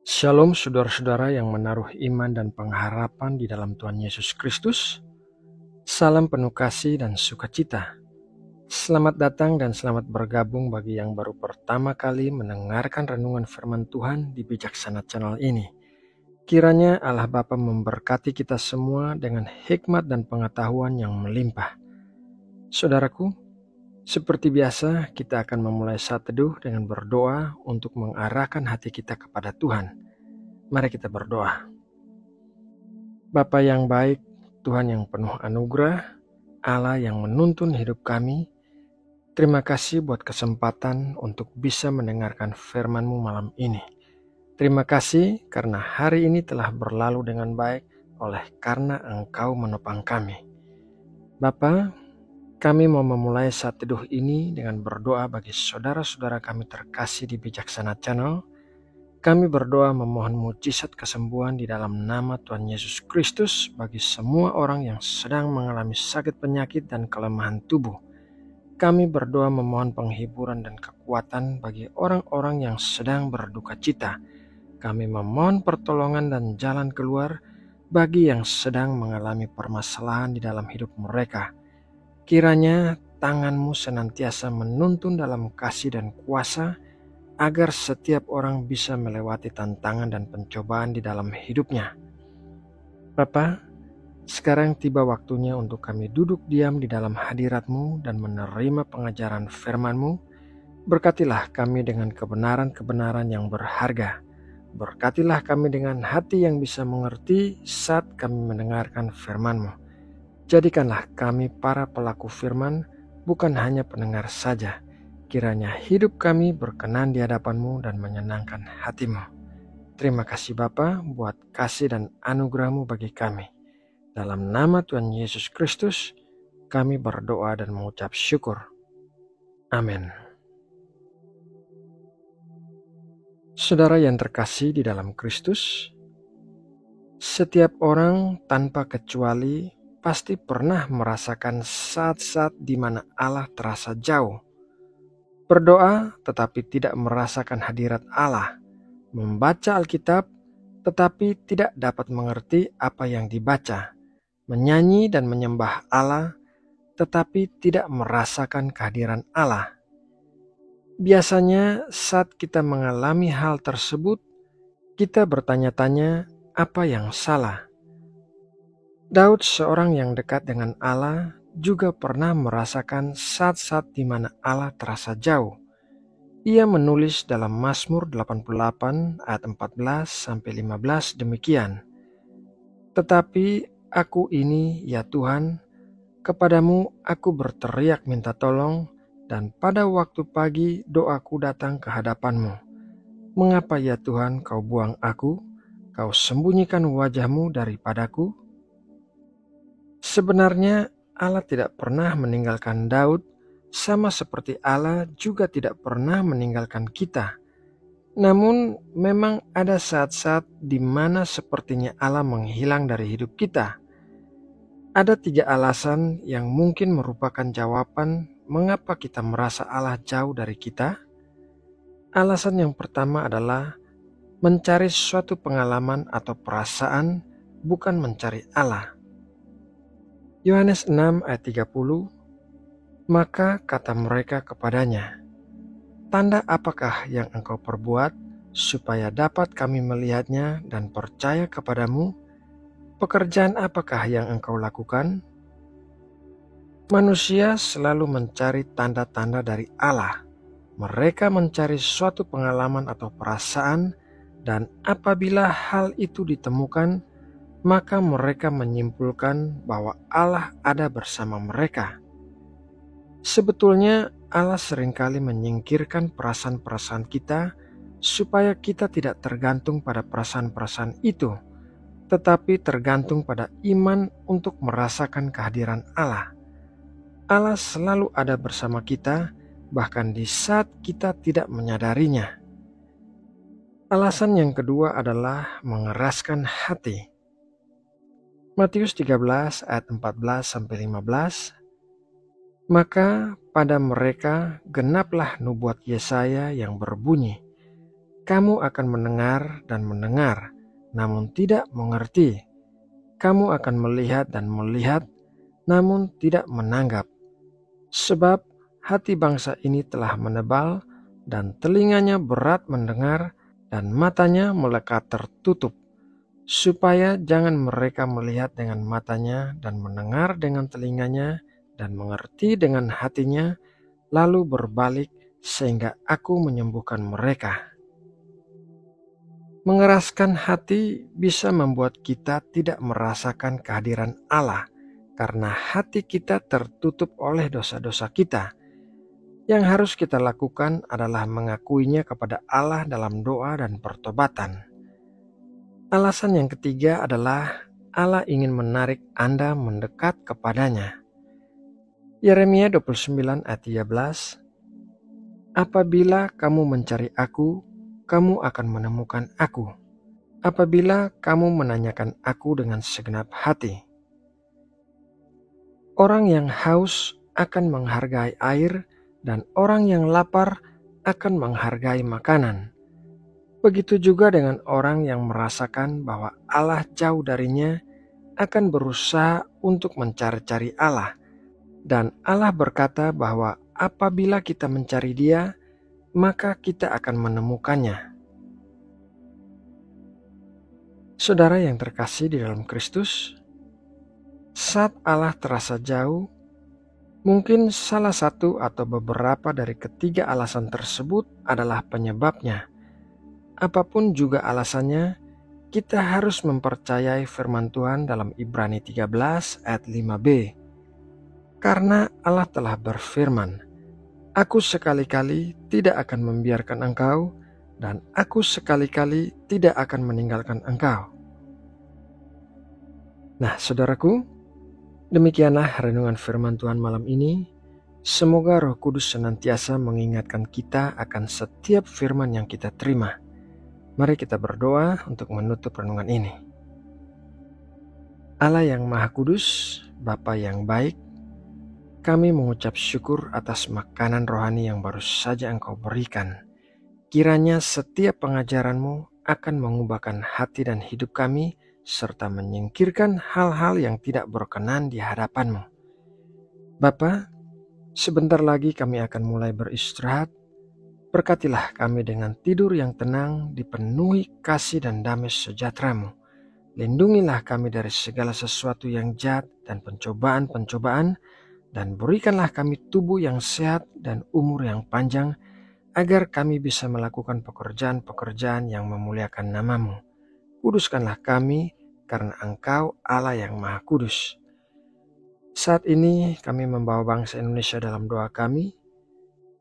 Shalom saudara-saudara yang menaruh iman dan pengharapan di dalam Tuhan Yesus Kristus. Salam penuh kasih dan sukacita. Selamat datang dan selamat bergabung bagi yang baru pertama kali mendengarkan renungan firman Tuhan di Bijaksana Channel ini. Kiranya Allah Bapa memberkati kita semua dengan hikmat dan pengetahuan yang melimpah. Saudaraku, seperti biasa kita akan memulai saat teduh dengan berdoa untuk mengarahkan hati kita kepada Tuhan. Mari kita berdoa. Bapa yang baik, Tuhan yang penuh anugerah, Allah yang menuntun hidup kami, terima kasih buat kesempatan untuk bisa mendengarkan firman-Mu malam ini. Terima kasih karena hari ini telah berlalu dengan baik oleh karena Engkau menopang kami. Bapa, kami mau memulai saat teduh ini dengan berdoa bagi saudara-saudara kami terkasih di Bijaksana Channel. Kami berdoa memohon mujizat kesembuhan di dalam nama Tuhan Yesus Kristus bagi semua orang yang sedang mengalami sakit penyakit dan kelemahan tubuh. Kami berdoa memohon penghiburan dan kekuatan bagi orang-orang yang sedang berduka cita. Kami memohon pertolongan dan jalan keluar bagi yang sedang mengalami permasalahan di dalam hidup mereka. Kiranya tangan-Mu senantiasa menuntun dalam kasih dan kuasa, agar setiap orang bisa melewati tantangan dan pencobaan di dalam hidupnya. Bapa, sekarang tiba waktunya untuk kami duduk diam di dalam hadirat-Mu dan menerima pengajaran firman-Mu. Berkatilah kami dengan kebenaran-kebenaran yang berharga. Berkatilah kami dengan hati yang bisa mengerti saat kami mendengarkan firman-Mu. Jadikanlah kami para pelaku firman, bukan hanya pendengar saja. Kiranya hidup kami berkenan di hadapan-Mu dan menyenangkan hati-Mu. Terima kasih Bapa buat kasih dan anugerah-Mu bagi kami. Dalam nama Tuhan Yesus Kristus, kami berdoa dan mengucap syukur. Amin. Saudara yang terkasih di dalam Kristus, setiap orang tanpa kecuali pasti pernah merasakan saat-saat di mana Allah terasa jauh. Berdoa tetapi tidak merasakan hadirat Allah, membaca Alkitab tetapi tidak dapat mengerti apa yang dibaca, menyanyi dan menyembah Allah tetapi tidak merasakan kehadiran Allah. Biasanya saat kita mengalami hal tersebut, kita bertanya-tanya apa yang salah. Daud, seorang yang dekat dengan Allah, juga pernah merasakan saat-saat di mana Allah terasa jauh. Ia menulis dalam Mazmur 88 ayat 14-15 demikian. Tetapi aku ini, ya Tuhan, kepadamu aku berteriak minta tolong, dan pada waktu pagi doaku datang ke hadapan-Mu. Mengapa ya Tuhan kau buang aku? Kau sembunyikan wajah-Mu daripadaku? Sebenarnya Allah tidak pernah meninggalkan Daud, sama seperti Allah juga tidak pernah meninggalkan kita. Namun memang ada saat-saat di mana sepertinya Allah menghilang dari hidup kita. Ada 3 alasan yang mungkin merupakan jawaban mengapa kita merasa Allah jauh dari kita. Alasan yang pertama adalah mencari suatu pengalaman atau perasaan, bukan mencari Allah. Yohanes 6 ayat 30, maka kata mereka kepadanya, tanda apakah yang engkau perbuat, supaya dapat kami melihatnya dan percaya kepadamu? Pekerjaan apakah yang engkau lakukan? Manusia selalu mencari tanda-tanda dari Allah. Mereka mencari suatu pengalaman atau perasaan, dan apabila hal itu ditemukan, maka mereka menyimpulkan bahwa Allah ada bersama mereka. Sebetulnya Allah seringkali menyingkirkan perasaan-perasaan kita supaya kita tidak tergantung pada perasaan-perasaan itu, tetapi tergantung pada iman untuk merasakan kehadiran Allah. Allah selalu ada bersama kita, bahkan di saat kita tidak menyadarinya. Alasan yang kedua adalah mengeraskan hati. Matius 13 ayat 14-15, maka pada mereka genaplah nubuat Yesaya yang berbunyi, Kamu akan mendengar dan mendengar, namun tidak mengerti. Kamu akan melihat dan melihat, namun tidak menanggap. Sebab hati bangsa ini telah menebal, dan telinganya berat mendengar, dan matanya melekat tertutup, supaya jangan mereka melihat dengan matanya, dan mendengar dengan telinganya, dan mengerti dengan hatinya, lalu berbalik sehingga aku menyembuhkan mereka. Mengeraskan hati bisa membuat kita tidak merasakan kehadiran Allah karena hati kita tertutup oleh dosa-dosa kita. Yang harus kita lakukan adalah mengakuinya kepada Allah dalam doa dan pertobatan. Alasan yang ketiga adalah Allah ingin menarik Anda mendekat kepadanya. Yeremia 29 ayat 13, apabila kamu mencari aku, kamu akan menemukan aku. Apabila kamu menanyakan aku dengan segenap hati. Orang yang haus akan menghargai air, dan orang yang lapar akan menghargai makanan. Begitu juga dengan orang yang merasakan bahwa Allah jauh darinya, akan berusaha untuk mencari-cari Allah. Dan Allah berkata bahwa apabila kita mencari Dia, maka kita akan menemukannya. Saudara yang terkasih di dalam Kristus, saat Allah terasa jauh, mungkin salah satu atau beberapa dari ketiga alasan tersebut adalah penyebabnya. Apapun juga alasannya, kita harus mempercayai firman Tuhan dalam Ibrani 13 ayat 5b. Karena Allah telah berfirman, aku sekali-kali tidak akan membiarkan engkau, dan aku sekali-kali tidak akan meninggalkan engkau. Nah, saudaraku, demikianlah renungan firman Tuhan malam ini. Semoga Roh Kudus senantiasa mengingatkan kita akan setiap firman yang kita terima. Mari kita berdoa untuk menutup renungan ini. Allah yang Maha Kudus, Bapa yang baik, kami mengucap syukur atas makanan rohani yang baru saja Engkau berikan. Kiranya setiap pengajaran-Mu akan mengubahkan hati dan hidup kami, serta menyingkirkan hal-hal yang tidak berkenan di hadapan-Mu. Bapa, sebentar lagi kami akan mulai beristirahat. Berkatilah kami dengan tidur yang tenang, dipenuhi kasih dan damai sejahtera-Mu. Lindungilah kami dari segala sesuatu yang jahat dan pencobaan-pencobaan, dan berikanlah kami tubuh yang sehat dan umur yang panjang, agar kami bisa melakukan pekerjaan-pekerjaan yang memuliakan nama-Mu. Kuduskanlah kami, karena Engkau Allah yang Maha Kudus. Saat ini kami membawa bangsa Indonesia dalam doa kami.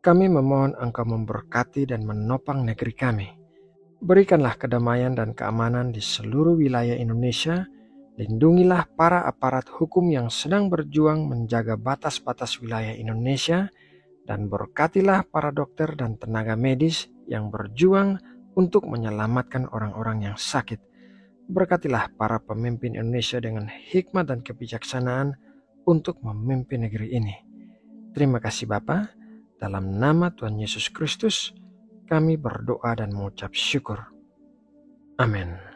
Kami memohon Engkau memberkati dan menopang negeri kami. Berikanlah kedamaian dan keamanan di seluruh wilayah Indonesia. Lindungilah para aparat hukum yang sedang berjuang menjaga batas-batas wilayah Indonesia, dan berkatilah para dokter dan tenaga medis yang berjuang untuk menyelamatkan orang-orang yang sakit. Berkatilah para pemimpin Indonesia dengan hikmat dan kebijaksanaan untuk memimpin negeri ini. Terima kasih Bapa, dalam nama Tuhan Yesus Kristus kami berdoa dan mengucap syukur. Amin.